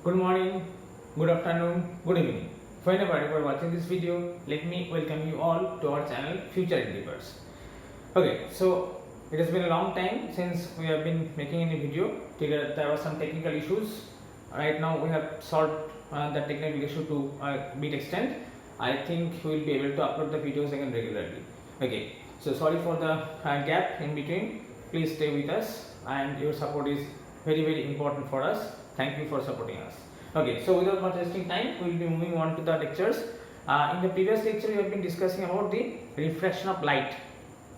Good morning, good afternoon, good evening. Whenever you are watching this video, let me welcome you all to our channel Future Endeavors. Okay, so it has been a long time since we have been making any video. There were some technical issues. Right now we have solved the technical issue to a bit extent. I think we will be able to upload the videos again regularly. Okay, so sorry for the gap in between. Please stay with us, and your support is very important for us. Thank you for supporting us. Okay, so without much wasting time, we will be moving on to the lectures. In the previous lecture, we have been discussing about the refraction of light.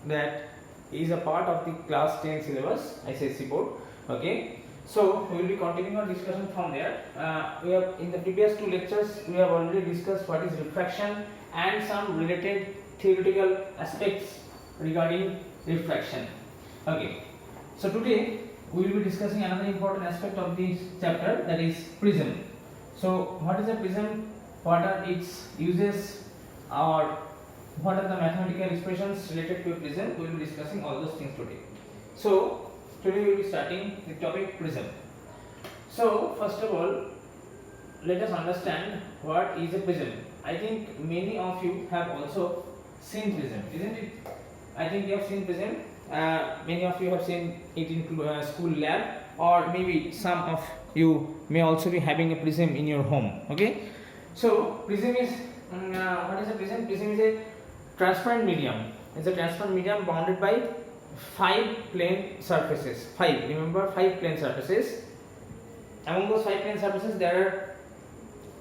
That is a part of the class 10 syllabus ICSE board. Okay, so we will be continuing our discussion from there. We have in the previous two lectures we have already discussed what is refraction and some related theoretical aspects regarding refraction. Okay, so today we will be discussing another important aspect of this chapter, that is prism. So what is a prism, what are its uses, or what are the mathematical expressions related to a prism? We will be discussing all those things today. So today we will be starting the topic prism. So first of all, let us understand what is a prism. I think many of you have also seen prism, isn't it? I think you have seen prism. Many of you have seen it in school lab, or maybe some of you may also be having a prism in your home. Okay, so prism is what is a prism? Prism is a transparent medium. It's a transparent medium bounded by 5 plane surfaces. 5. Remember, 5 plane surfaces. Among those 5 plane surfaces, there are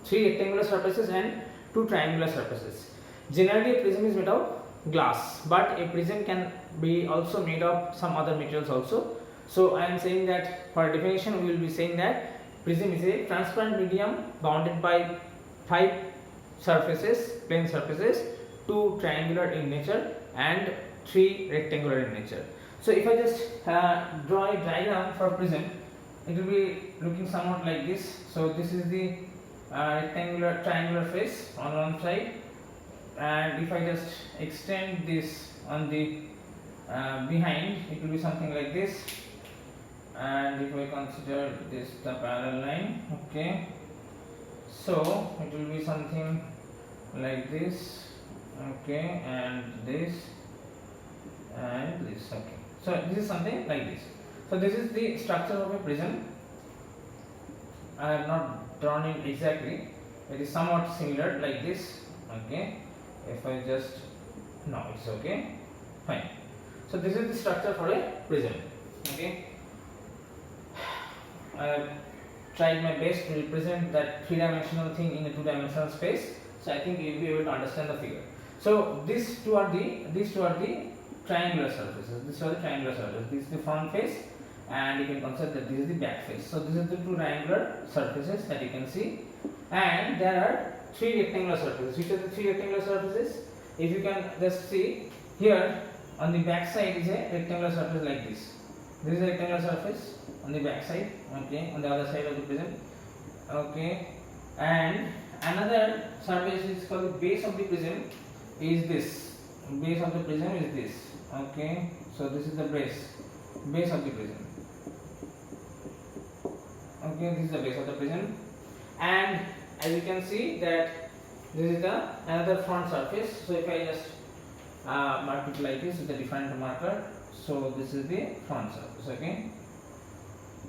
3 rectangular surfaces and 2 triangular surfaces. Generally, a prism is made of glass, but a prism can be also made of some other materials also. So I am saying that for definition we will be saying that prism is a transparent medium bounded by 5 surfaces, plane surfaces, 2 triangular in nature and 3 rectangular in nature. So if I just draw a diagram for prism, it will be looking somewhat like this. So this is the rectangular triangular face on one side, and if I just extend this on the behind, it will be something like this. And if I consider this the parallel line, okay, so it will be something like this, okay, and this and this. Okay, so this is something like this. So this is the structure of a prism. I have not drawn it exactly, it is somewhat similar like this. Okay, if I just, no, it's okay, fine. So this is the structure for a prism. Okay, I have tried my best to represent that 3-dimensional thing in a 2-dimensional space. So I think you will be able to understand the figure. So these two are the triangular surfaces. These are the triangular surfaces. This is the front face, and you can consider that this is the back face. So this is the 2 triangular surfaces that you can see, and there are 3 rectangular surfaces. Which are the 3 rectangular surfaces? If you can just see here, on the back side is a rectangular surface like this. This is a rectangular surface on the back side, okay, on the other side of the prism, okay, and another surface is called the base of the prism is this. Base of the prism is this, okay. So this is the base of the prism, okay. This is the base of the prism, and as you can see that this is the another front surface. So if I just mark it like this with a different marker, so this is the front surface, okay.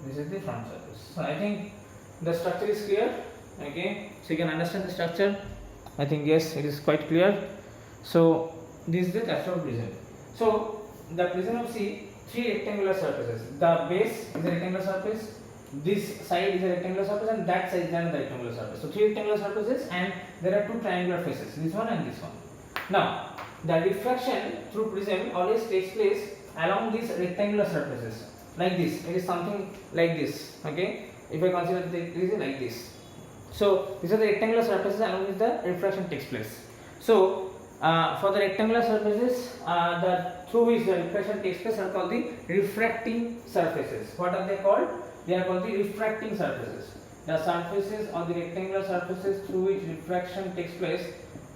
This is the front surface. So I think the structure is clear, okay. So you can understand the structure. I think yes, it is quite clear. So this is the structure of prism. So the prism of 3 rectangular surfaces. The base is a rectangular surface, this side is a rectangular surface, and that side is another rectangular surface. So 3 rectangular surfaces, and there are 2 triangular faces, this one and this one. Now the refraction through prism always takes place along these rectangular surfaces like this. It is something like this, okay. If I consider it is like this. So these are the rectangular surfaces along which the refraction takes place. So for the rectangular surfaces through which the refraction takes place are called the refracting surfaces. What are they called? They are called the refracting surfaces. The surfaces or the rectangular surfaces through which refraction takes place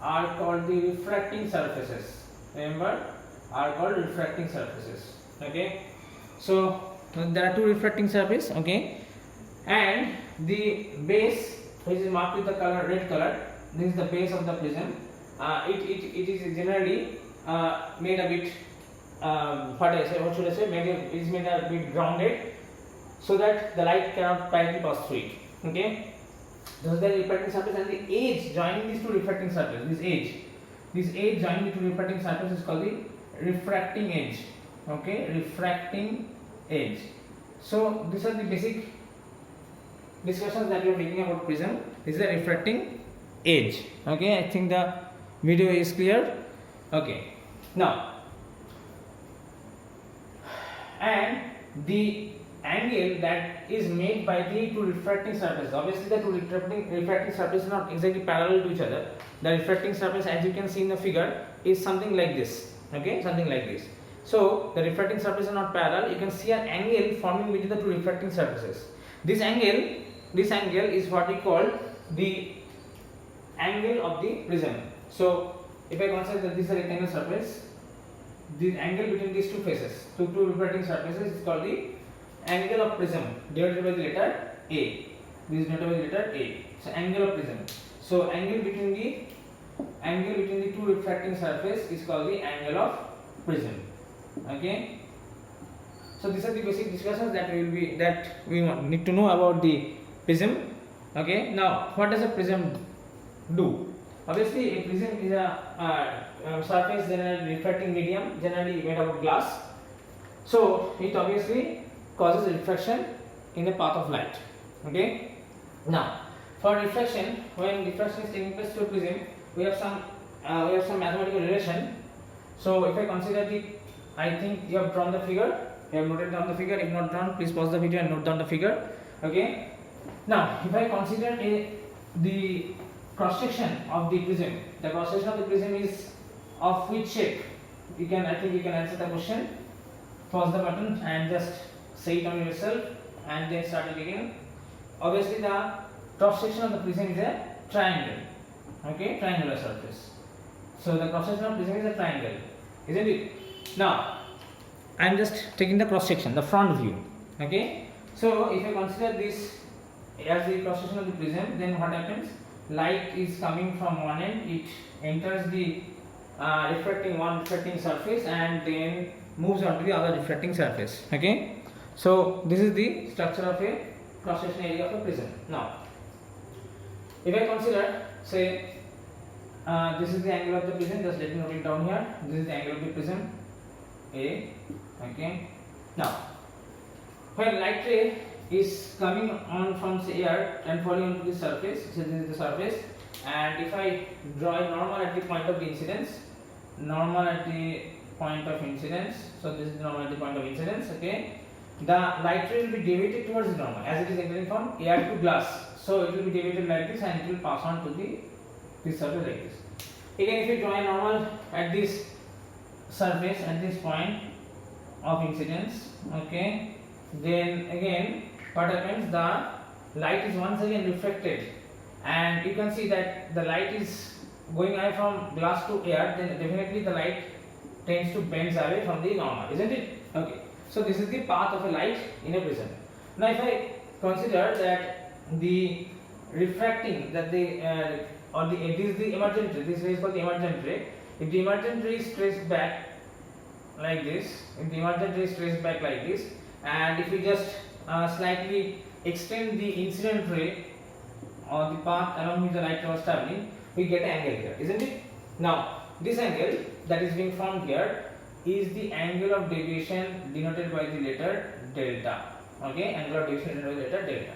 are called the refracting surfaces. Remember, are called refracting surfaces. Okay, so there are 2 refracting surfaces. Okay, and the base, which is marked with the color red color, this is the base of the prism. It is generally made a bit it is made a bit grounded, so that the light cannot directly pass through it. Okay, this is the refracting surface, and the edge joining these two refracting surfaces, this edge joining the two refracting surfaces is called the refracting edge. Okay, refracting edge. So these are the basic discussions that we are making about prism. This is the refracting edge. Okay, I think the video is clear. Okay, now, and the angle that is made by the two refracting surfaces, obviously the two refracting surfaces are not exactly parallel to each other. The refracting surface, as you can see in the figure, is something like this. Okay, something like this. So the refracting surfaces are not parallel. You can see an angle forming between the two refracting surfaces. This angle is what we call the angle of the prism. So if I consider that this is a rectangular surface, the angle between these two faces, two refracting surfaces, is called the angle of prism, denoted by the letter A. This is denoted by the letter A. So angle of prism. So angle between the two refracting surface is called the angle of prism. Okay. So these are the basic discussions that we need to know about the prism. Okay. Now, what does a prism do? Obviously, a prism is a surface generally refracting medium, generally made out of glass. So it obviously causes refraction in the path of light. Okay. Now, for refraction, when refraction is taking place to a prism, we have some mathematical relation. So if I consider I think you have drawn the figure. You have noted down the figure. If not drawn, please pause the video and note down the figure. Okay. Now, if I consider the cross section of the prism, the cross section of the prism is of which shape? I think you can answer the question. Pause the button and just say it on yourself, and then start it again. Obviously, the cross section of the prism is a triangle. Okay, triangular surface. So the cross section of prism is a triangle, isn't it? Now, I am just taking the cross section, the front view. Okay. So if I consider this as the cross section of the prism, then what happens? Light is coming from one end, it enters the refracting surface and then moves on to the other refracting surface. Okay. So this is the structure of a cross section area of a prism. Now, if I consider, say, this is the angle of the prism, just let me note it down here. This is the angle of the prism A. Okay. Now, when light ray is coming on from say air and falling onto the surface, so this is the surface, and if I draw a normal at the point of the incidence, so this is the normal at the point of incidence. Okay. The light ray will be deviated towards the normal as it is entering from air to glass. So it will be deviated like this and it will pass on to this surface like this. Again, if you draw a normal at this surface at this point of incidence, okay, then again what happens? The light is once again refracted, and you can see that the light is going away from glass to air. Then definitely the light tends to bend away from the normal, isn't it? Okay. So this is the path of a light in a prism. Now, if I consider that the refracting that this is the emergent ray. This ray is called the emergent ray. If the emergent ray is traced back like this, and if we just slightly extend the incident ray or the path along which the light was traveling, we get an angle here, isn't it? Now, this angle that is being formed here is the angle of deviation denoted by the letter delta. Okay, angle of deviation denoted by the letter delta.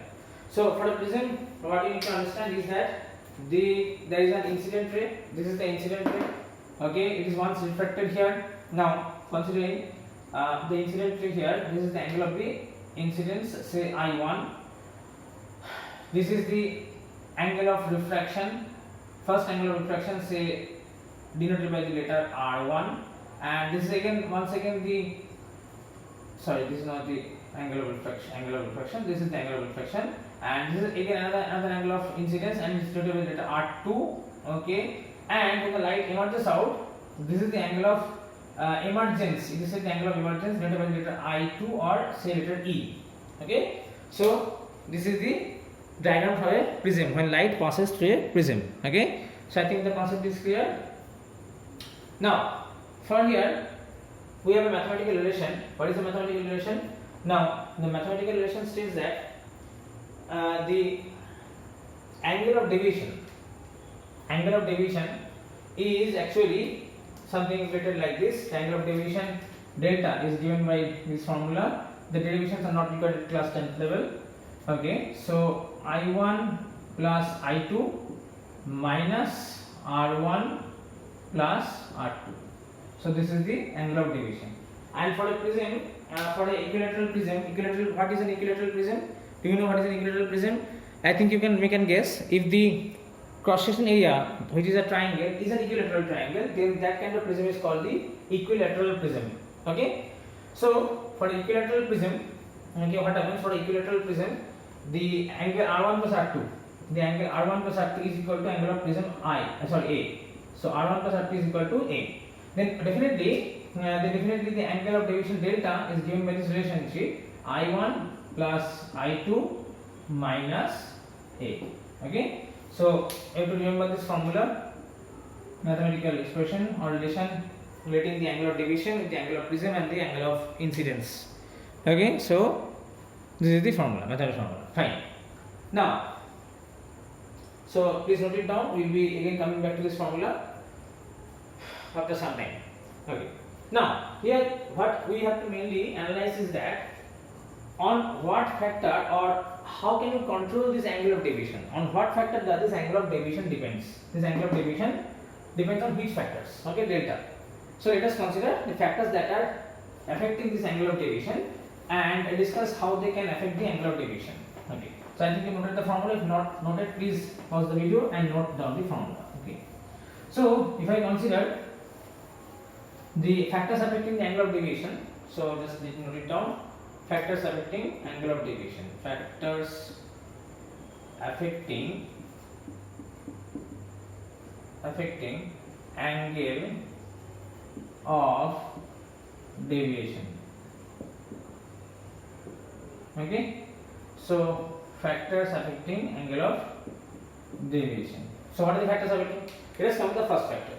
So for the prism, what you need to understand is that there is an incident ray. This is the incident ray. Okay, it is once refracted here. Now, considering the incident ray here, this is the angle of the incidence, say I1. This is the angle of refraction, first angle of refraction, say denoted by the letter R1, and this is again once again the this is not the angle of refraction, this is the angle of refraction, and this is again another angle of incidence, and it is denoted by the letter R2. Okay, and when the light emerges out, this is the angle of emergence. This is the angle of emergence denoted by the letter I2 or say letter E. Okay, so this is the diagram for a prism when light passes through a prism. Okay, so I think the concept is clear. Now for here we have a mathematical relation. What is the mathematical relation? Now the mathematical relation states that the angle of deviation is actually something written like this. The angle of deviation delta is given by this formula. The derivations are not required at class 10th level. Okay, so I1 plus I2 minus R1 plus R2. So this is the angle of deviation. And for a prism, for an equilateral prism, what is an equilateral prism? Do you know what is an equilateral prism? I think you can make a guess. If the cross section area, which is a triangle, is an equilateral triangle, then that kind of prism is called the equilateral prism. Okay, so for equilateral prism, okay, what happens for equilateral prism? The angle R1 plus R2, the angle R1 plus R2 is equal to angle of prism A. So R1 plus R2 is equal to A. Then definitely the angle of deviation delta is given by this relationship I1 plus I2 minus A. Okay, so you have to remember this formula, mathematical expression or relation relating the angle of deviation with the angle of prism and the angle of incidence. Okay, so this is the formula, mathematical formula. Fine. Now, so please note it down. We will be again coming back to this formula after some time. Okay. Now, here what we have to mainly analyze is that on what factor or how can you control this angle of deviation? On what factor does this angle of deviation depends? This angle of deviation depends on which factors? Okay, delta. So let us consider the factors that are affecting this angle of deviation and discuss how they can affect the angle of deviation. Okay. So I think you noted the formula. If not noted, please pause the video and note down the formula. Okay. So if I consider the factors affecting the angle of deviation, so just let me note it down. Factors affecting angle of deviation. Factors affecting angle of deviation. Okay, so factors affecting angle of deviation. So what are the factors affecting? Let us come to the first factor.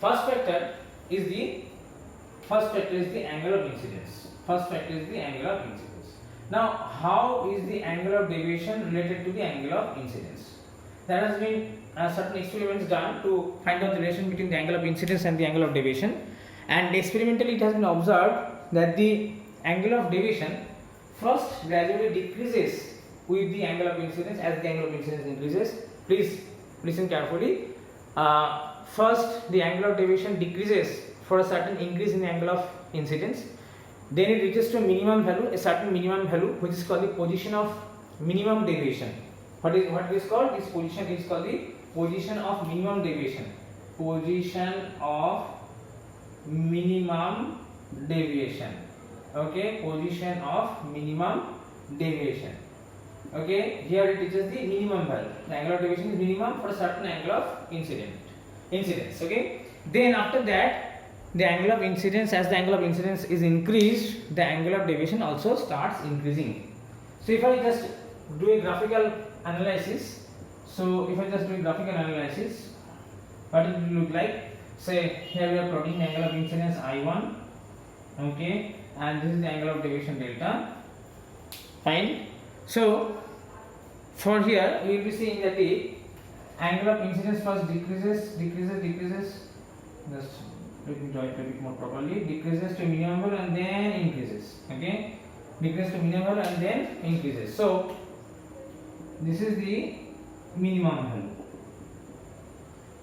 First factor is the angle of incidence. First factor is the angle of incidence. Now, how is the angle of deviation related to the angle of incidence? There has been certain experiments done to find out the relation between the angle of incidence and the angle of deviation, and experimentally it has been observed that the angle of deviation first gradually decreases with the angle of incidence as the angle of incidence increases. Please listen carefully. First the angle of deviation decreases for a certain increase in the angle of incidence, then it reaches to a minimum value, a certain minimum value, which is called the position of minimum deviation. What is called? This position is called the position of minimum deviation. Position of minimum deviation. Okay, position of minimum deviation. Okay, here it reaches the minimum value. The angle of deviation is minimum for a certain angle of incidence. Okay, then after that, the angle of incidence, as the angle of incidence is increased, the angle of deviation also starts increasing. So if I just do a graphical analysis, what it will look like? Say here we are plotting the angle of incidence I1, okay, and this is the angle of deviation delta. Fine. So for here we will be seeing that the angle of incidence first decreases. Just let me draw it a bit more properly. Decreases to minimum value and then increases. Okay, decreases to minimum value and then increases. So this is the minimum value.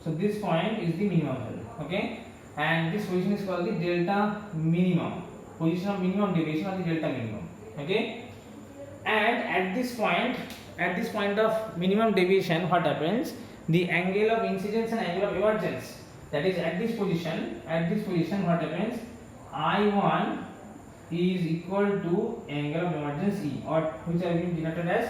So this point is the minimum value. Okay, and this position is called the delta minimum. Position of minimum deviation or the delta minimum. Okay, and at this point of minimum deviation, what happens? The angle of incidence and angle of emergence, that is at this position what happens? I1 is equal to angle of emergence E, or which has been denoted as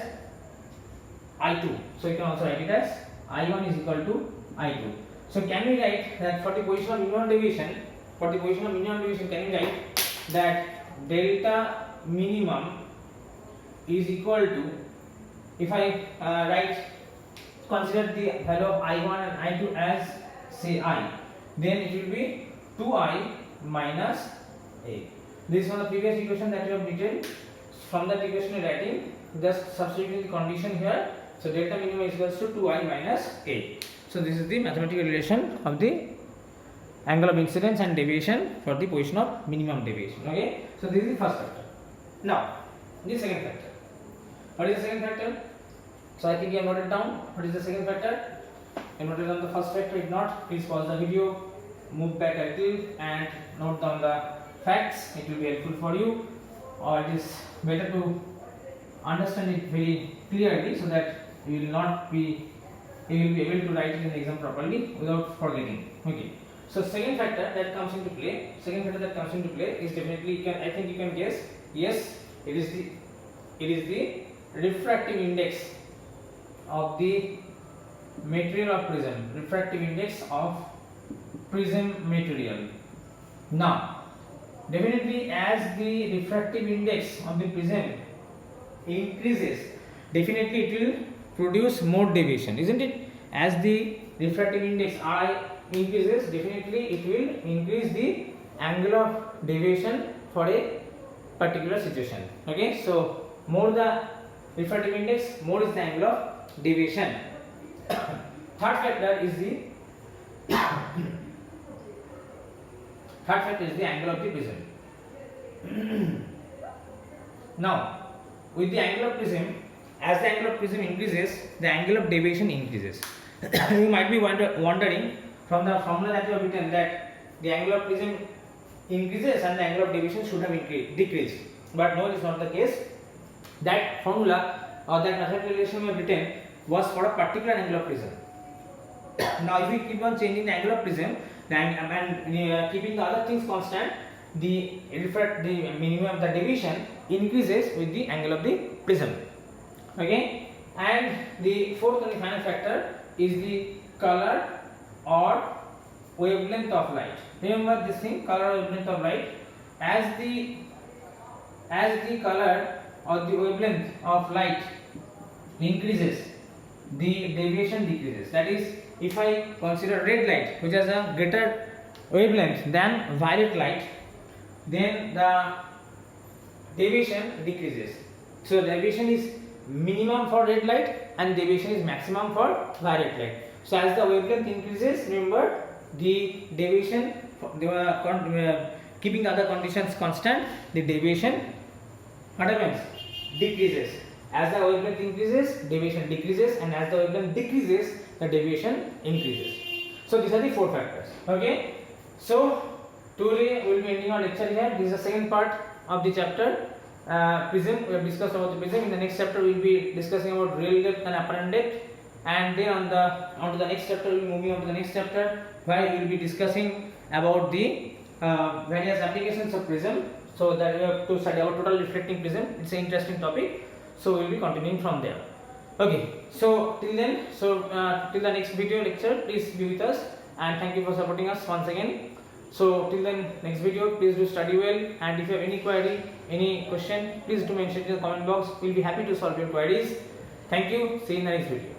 I2. So you can also write it as I1 is equal to I2. So can we write that for the position of minimum deviation, can we write that delta minimum is equal to if I consider the value of I1 and I2 as say I, then it will be 2I minus A. This is one of the previous equation that you have written. From that equation you are writing, just substituting the condition here. So delta minimum is equals to 2I minus A. So this is the mathematical relation of the angle of incidence and deviation for the position of minimum deviation. Okay. So this is the first factor. Now the second factor. What is the second factor? So I think you have noted down. What is the second factor? You noted down the first factor. If not, please pause the video, move back a little and note down the facts. It will be helpful for you, or it is better to understand it very clearly so that you will be able to write it in the exam properly without forgetting. Okay. So second factor that comes into play. Is definitely, I think you can guess. Yes, it is the refractive index of the material of prism. Refractive index of prism material. Now, definitely as the refractive index of the prism increases, definitely it will produce more deviation, isn't it? As the refractive index I increases, definitely it will increase the angle of deviation for a particular situation. Okay, so more the refractive index, more is the angle of deviation. Third factor is the angle of the prism. Now, with the angle of prism, as the angle of prism increases, the angle of deviation increases. You might be wondering from the formula that you have written that the angle of prism increases and the angle of deviation should have decreased. But no, it is not the case. That formula or that mathematical relation we have written was for a particular angle of prism. Now, if we keep on changing the angle of prism and keeping the other things constant, the minimum of the deviation increases with the angle of the prism. Okay, and the fourth and the final factor is the color or wavelength of light. Remember this thing, color or wavelength of light. As the color or the wavelength of light increases, the deviation decreases. That is, if I consider red light which has a greater wavelength than violet light, then the deviation decreases. So deviation is minimum for red light and deviation is maximum for violet light. So as the wavelength increases, remember the deviation, keeping the other conditions constant, the deviation what happens? Decreases. As the wavelength increases, deviation decreases, and as the wavelength decreases, the deviation increases. So these are the four factors. Okay. So today we will be ending our lecture here. This is the second part of the chapter. Prism. We have discussed about the prism. In the next chapter, we will be discussing about real depth and apparent depth, and then on to the next chapter, we will be moving on to the next chapter, where we will be discussing about the various applications of prism. So that we have to study about total reflecting prism. It's an interesting topic. So we will be continuing from there. Okay. So till then, till the next video lecture, please be with us, and thank you for supporting us once again. So till then, next video, please do study well, and if you have any query, any question, please do mention in the comment box. We'll be happy to solve your queries. Thank you. See you in the next video.